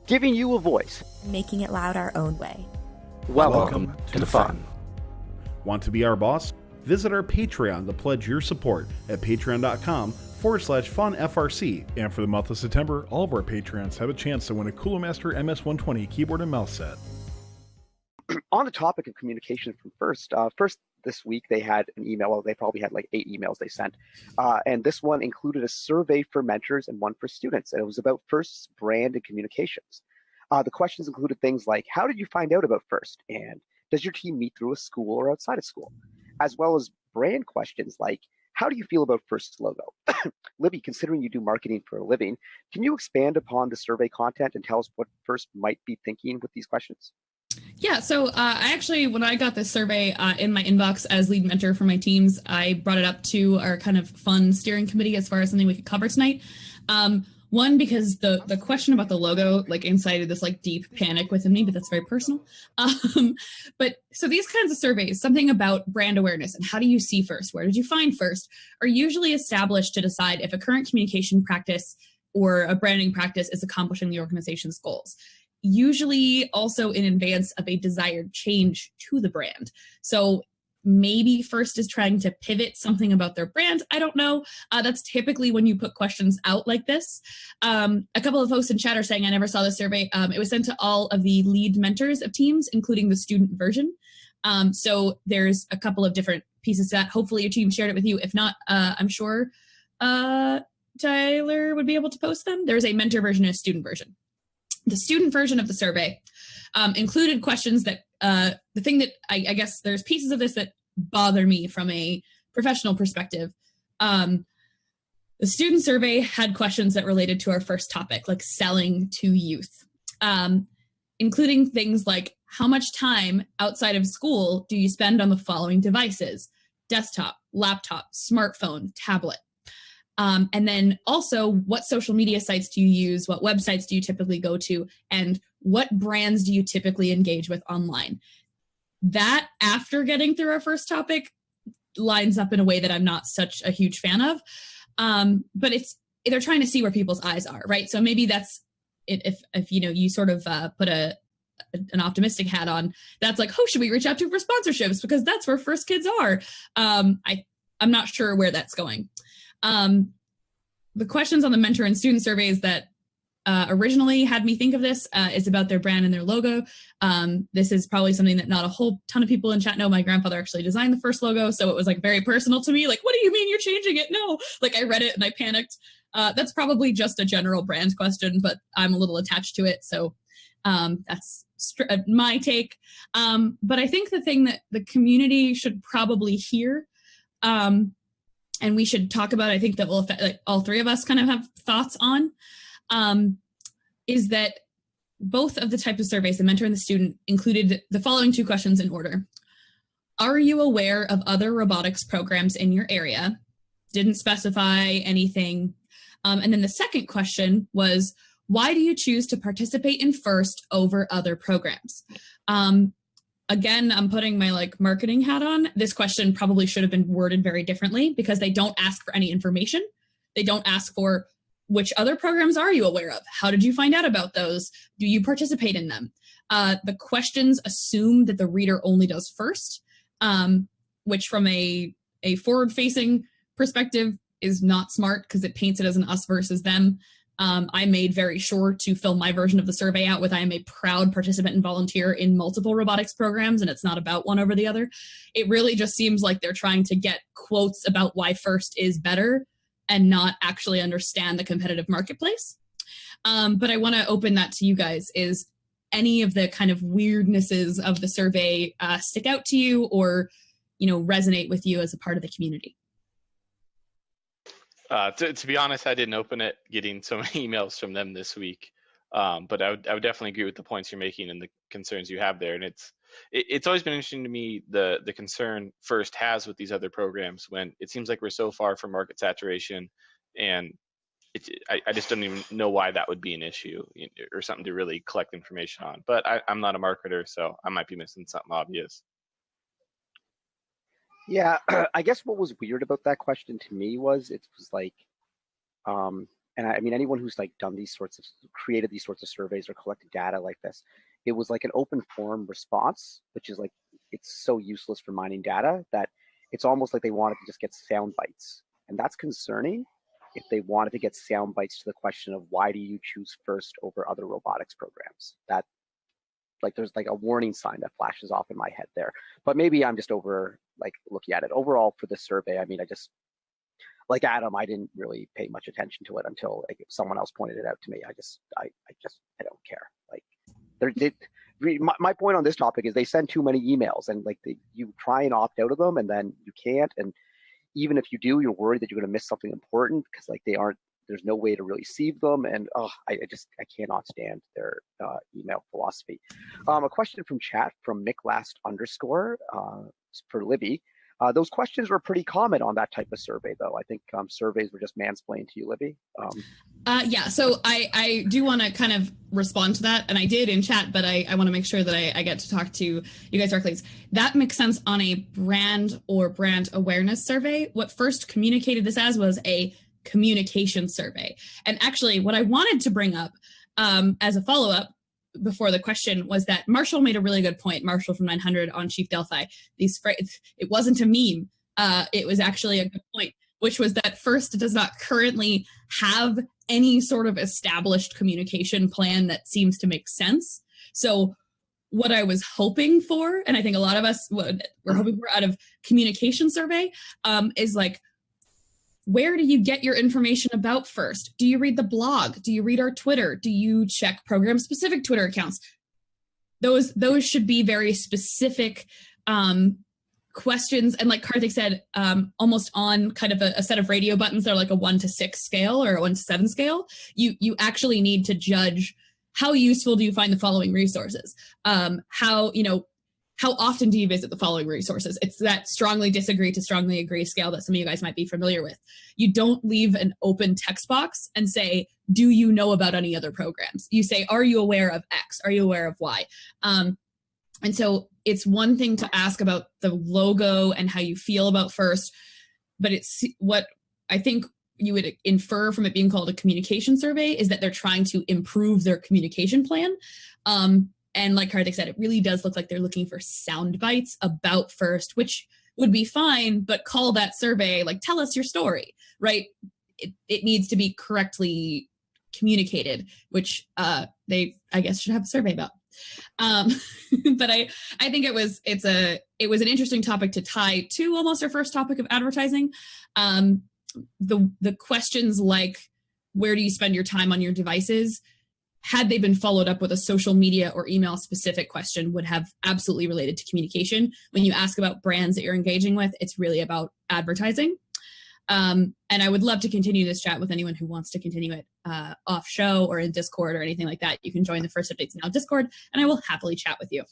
giving you a voice, making it loud our own way. Welcome to the fun. Want to be our boss? Visit our Patreon to pledge your support at patreon.com/funfrc. And for the month of September, all of our Patreons have a chance to win a Cooler Master MS-120 keyboard and mouse set. On the topic of communication from First this week they had an email. They probably had like 8 emails they sent. And this one included a survey for mentors and one for students. And it was about First's brand and communications. The questions included things like, how did you find out about First? And does your team meet through a school or outside of school? As well as brand questions like, how do you feel about First's logo? Libby, considering you do marketing for a living, can you expand upon the survey content and tell us what First might be thinking with these questions? Yeah, so I actually, when I got this survey in my inbox as lead mentor for my teams, I brought it up to our kind of fun steering committee as far as something we could cover tonight. One, because the question about the logo like incited this like deep panic within me, but that's very personal. But so these kinds of surveys, something about brand awareness and how do you see First, where did you find First, are usually established to decide if a current communication practice or a branding practice is accomplishing the organization's goals. Usually also in advance of a desired change to the brand. So maybe First is trying to pivot something about their brand. I don't know. That's typically when you put questions out like this. A couple of folks in chat are saying, I never saw this survey. It was sent to all of the lead mentors of teams, including the student version. So there's a couple of different pieces to that. Hopefully your team shared it with you. If not, I'm sure Tyler would be able to post them. There's a mentor version and a student version. The student version of the survey included questions that, the thing that I guess there's pieces of this that bother me from a professional perspective. The student survey had questions that related to our first topic, like selling to youth, including things like, how much time outside of school do you spend on the following devices? Desktop, laptop, smartphone, tablet. And then also, what social media sites do you use? What websites do you typically go to? And what brands do you typically engage with online? That, after getting through our first topic, lines up in a way that I'm not such a huge fan of. But they're trying to see where people's eyes are, right? So maybe that's it. If you know, you sort of put an optimistic hat on, that's like, oh, should we reach out to for sponsorships? Because that's where First kids are. I'm not sure where that's going. The questions on the mentor and student surveys that originally had me think of this is about their brand and their logo. This is probably something that not a whole ton of people in chat know. My grandfather actually designed the First logo, so it was like very personal to me. Like, what do you mean you're changing it? No, like I read it and I panicked. That's probably just a general brand question, but I'm a little attached to it. So that's my take. But I think the thing that the community should probably hear, and we should talk about, I think that will affect, like, all three of us kind of have thoughts on, is that both of the types of surveys, the mentor and the student, included the following 2 questions in order. Are you aware of other robotics programs in your area? Didn't specify anything. And then the second question was, why do you choose to participate in First over other programs? Again, I'm putting my like marketing hat on. This question probably should have been worded very differently because they don't ask for any information. They don't ask for which other programs are you aware of? How did you find out about those? Do you participate in them? The questions assume that the reader only does First, which from a forward-facing perspective is not smart because it paints it as an us versus them. I made very sure to fill my version of the survey out with, I am a proud participant and volunteer in multiple robotics programs, and it's not about one over the other. It really just seems like they're trying to get quotes about why First is better and not actually understand the competitive marketplace. But I want to open that to you guys. Is any of the kind of weirdnesses of the survey stick out to you or, you know, resonate with you as a part of the community? To be honest, I didn't open it, getting so many emails from them this week. But I would definitely agree with the points you're making and the concerns you have there. And it's always been interesting to me, the concern First has with these other programs when it seems like we're so far from market saturation, and I just don't even know why that would be an issue or something to really collect information on. But I'm not a marketer, so I might be missing something obvious. Yeah, I guess what was weird about that question to me was it was like, and I mean, anyone who's like created these sorts of surveys or collected data like this, it was like an open form response, which is like, it's so useless for mining data that it's almost like they wanted to just get sound bites. And that's concerning if they wanted to get sound bites to the question of why do you choose FIRST over other robotics programs. That, like, there's like a warning sign that flashes off in my head there. But maybe I'm just over like looking at it. Overall for this survey, I mean, I just, like Adam, I didn't really pay much attention to it until like someone else pointed it out to me. I don't care. Like, my point on this topic is they send too many emails, and like you try and opt out of them, and then you can't. And even if you do, you're worried that you're going to miss something important because like there's no way to really receive them. And I cannot stand their email philosophy. A question from chat from Micklast _ for Libby. Those questions were pretty common on that type of survey, though. I think surveys were just mansplained to you, Libby. Yeah, so I do want to kind of respond to that, and I did in chat, but I want to make sure that I get to talk to you guys directly. That makes sense on a brand or brand awareness survey. What FIRST communicated this as was a communication survey. And actually, what I wanted to bring up as a follow-up before the question was that Marshall made a really good point, Marshall from 900 on Chief Delphi. It wasn't a meme. It was actually a good point, which was that FIRST does not currently have any sort of established communication plan that seems to make sense. So what I was hoping for, and I think a lot of us we're hoping for out of communication survey, is like, where do you get your information about FIRST? Do you read the blog? Do you read our Twitter? Do you check program-specific Twitter accounts? Those should be very specific questions. And like Karthik said, almost on kind of a set of radio buttons that are like a 1 to 6 scale or a 1 to 7 scale. You actually need to judge how useful do you find the following resources? How often do you visit the following resources? It's that strongly disagree to strongly agree scale that some of you guys might be familiar with. You don't leave an open text box and say, do you know about any other programs? You say, are you aware of X? Are you aware of Y? And so it's one thing to ask about the logo and how you feel about FIRST, but it's what I think you would infer from it being called a communication survey is that they're trying to improve their communication plan. And like Karthik said, it really does look like they're looking for sound bites about FIRST, which would be fine, but call that survey, like, tell us your story, right? It needs to be correctly communicated, which they, I guess, should have a survey about. But I think it was an interesting topic to tie to almost our first topic of advertising. The questions like, where do you spend your time on your devices? Had they been followed up with a social media or email specific question, would have absolutely related to communication. When you ask about brands that you're engaging with, it's really about advertising. And I would love to continue this chat with anyone who wants to continue it off show or in Discord or anything like that. You can join the FIRST Updates Now Discord, and I will happily chat with you.